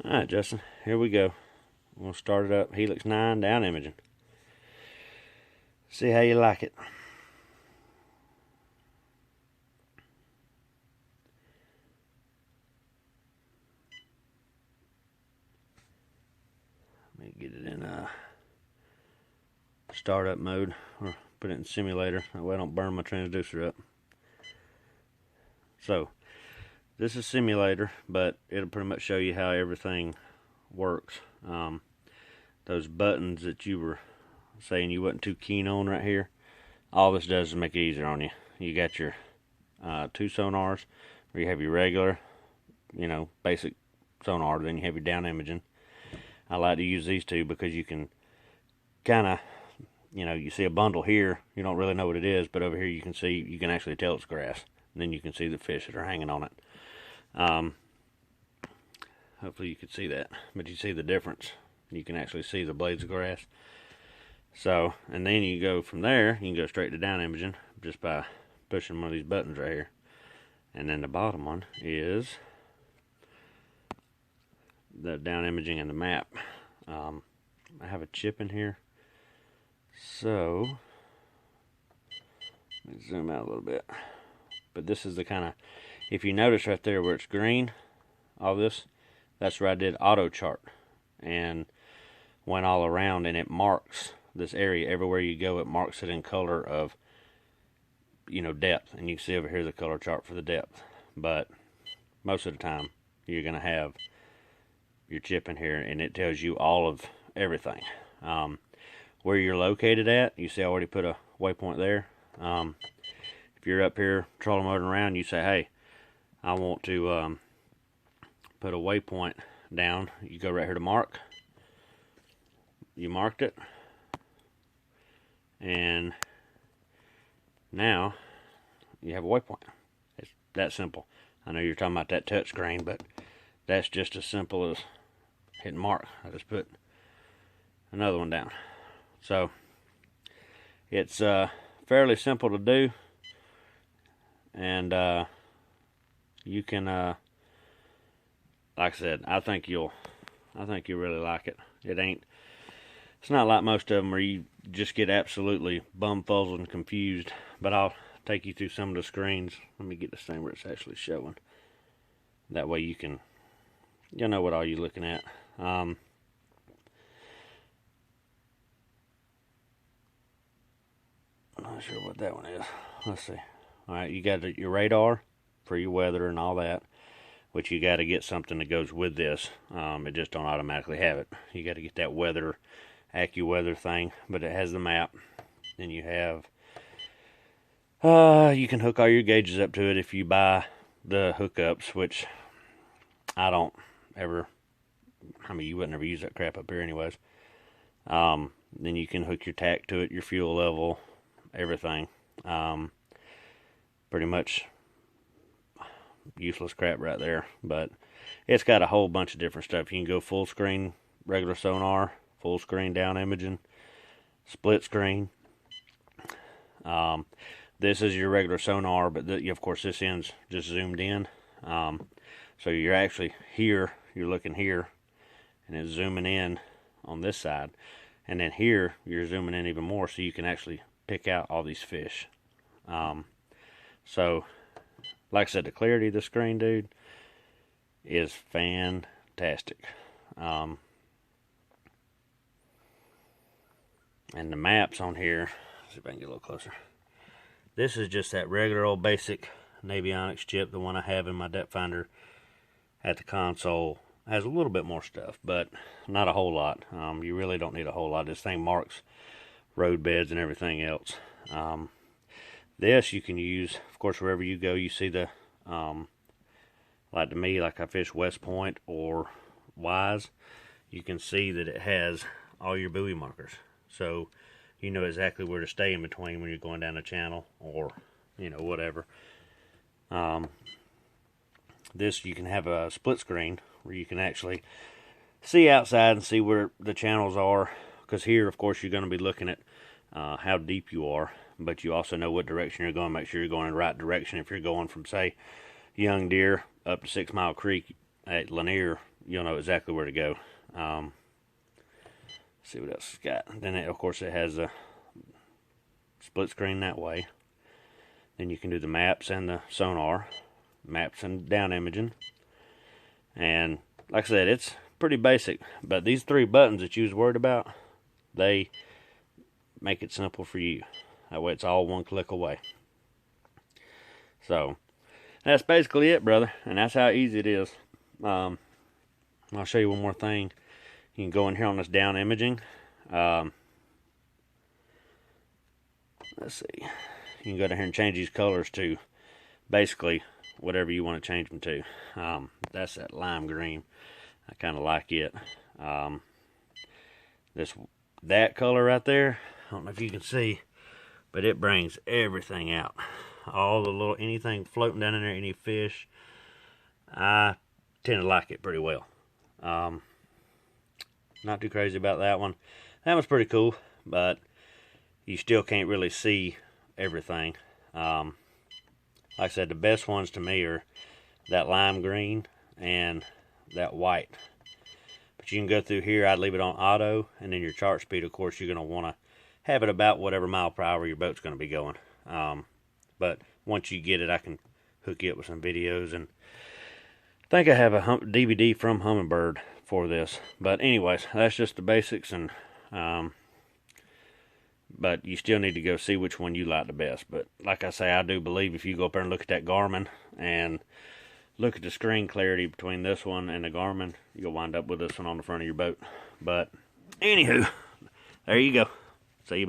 Alright, Justin, here we go. We'll start it up. Helix 9 down imaging. See how you like it. Let me get it in startup mode, or put it in simulator. That way I don't burn my transducer up. So, this is simulator, but it'll pretty much show you how everything works. Those buttons that you were saying you wasn't too keen on right here, all this does is make it easier on you. You got your two sonars, where you have your regular, basic sonar, then you have your down imaging. I like to use these two because you can kind of, you see a bundle here, you don't really know what it is, but over here you can actually tell it's grass. And then you can see the fish that are hanging on it. Hopefully you can see that, but you see the difference. You can actually see the blades of grass. So, and then you go from there, you can go straight to down imaging just by pushing one of these buttons right here. And then the bottom one is the down imaging and the map. I have a chip in here, so let me zoom out a little bit. But this is the kind of, if you notice right there where it's green, all this, that's where I did auto chart and went all around, and it marks this area everywhere you go. It marks it in color of depth, and you can see over here the color chart for the depth. But most of the time you're going to have your chip in here, and it tells you all of everything. Where you're located at, you see I already put a waypoint there. If you're up here trolling motoring around, you say, hey, I want to put a waypoint down. You go right here to mark. You marked it, and now you have a waypoint. It's that simple. I know you're talking about that touch screen, but that's just as simple as hitting mark. I just put another one down. So it's fairly simple to do, and you can, like I said, I think you'll really like it. It's not like most of them where you just get absolutely bumfuzzled and confused, but I'll take you through some of the screens. Let me get this thing where it's actually showing. That way you'll know what all you're looking at. I'm not sure what that one is. Let's see. Alright, you got your radar for your weather and all that, which you got to get something that goes with this. It just don't automatically have it. You got to get that weather, AccuWeather thing, but it has the map. Then you have, you can hook all your gauges up to it if you buy the hookups, which I don't ever, you wouldn't ever use that crap up here anyways. Then you can hook your tack to it, your fuel level, everything. Pretty much useless crap right there, but it's got a whole bunch of different stuff. You can go full screen regular sonar, full screen down imaging, split screen. This is your regular sonar, but of course this end's just zoomed in. So you're actually here, you're looking here, and it's zooming in on this side. And then here, you're zooming in even more, so you can actually pick out all these fish. So, like I said, the clarity of the screen, dude, is fantastic. And the maps on here, let's see if I can get a little closer. This is just that regular old basic Navionics chip, the one I have in my depth finder at the console. Has a little bit more stuff, but not a whole lot. You really don't need a whole lot. This thing marks road beds and everything else. This you can use, of course, wherever you go. You see the, like to me, like I fish West Point or Wise, you can see that it has all your buoy markers. So you know exactly where to stay in between when you're going down the channel or, whatever. This, you can have a split screen where you can actually see outside and see where the channels are. Because here, of course, you're going to be looking at how deep you are, but you also know what direction you're going. Make sure you're going in the right direction. If you're going from, say, Young Deer up to 6 Mile Creek at Lanier, you'll know exactly where to go. See what else it's got. Then of course it has a split screen that way. Then you can do the maps and the sonar, maps and down imaging. And like I said, it's pretty basic, but these 3 buttons that you was worried about, they make it simple for you. That way it's all one click away. So that's basically it, brother, and that's how easy it is. I'll show you one more thing. You can go in here on this down imaging. Let's see. You can go down here and change these colors to basically whatever you want to change them to. That's that lime green. I kind of like it. That color right there, I don't know if you can see, but it brings everything out. All the little, anything floating down in there, any fish. I tend to like it pretty well. Not too crazy about that one. That one's pretty cool, but you still can't really see everything. Like I said, the best ones to me are that lime green and that white. But you can go through here. I'd leave it on auto, and then your chart speed, of course, you're going to want to have it about whatever mile per hour your boat's going to be going. But once you get it, I can hook you up with some videos, and I think I have a DVD from Humminbird for this. But anyways, that's just the basics, and but you still need to go see which one you like the best. But like I say, I do believe if you go up there and look at that Garmin and look at the screen clarity between this one and the Garmin, you'll wind up with this one on the front of your boat. But anywho, there you go. See you.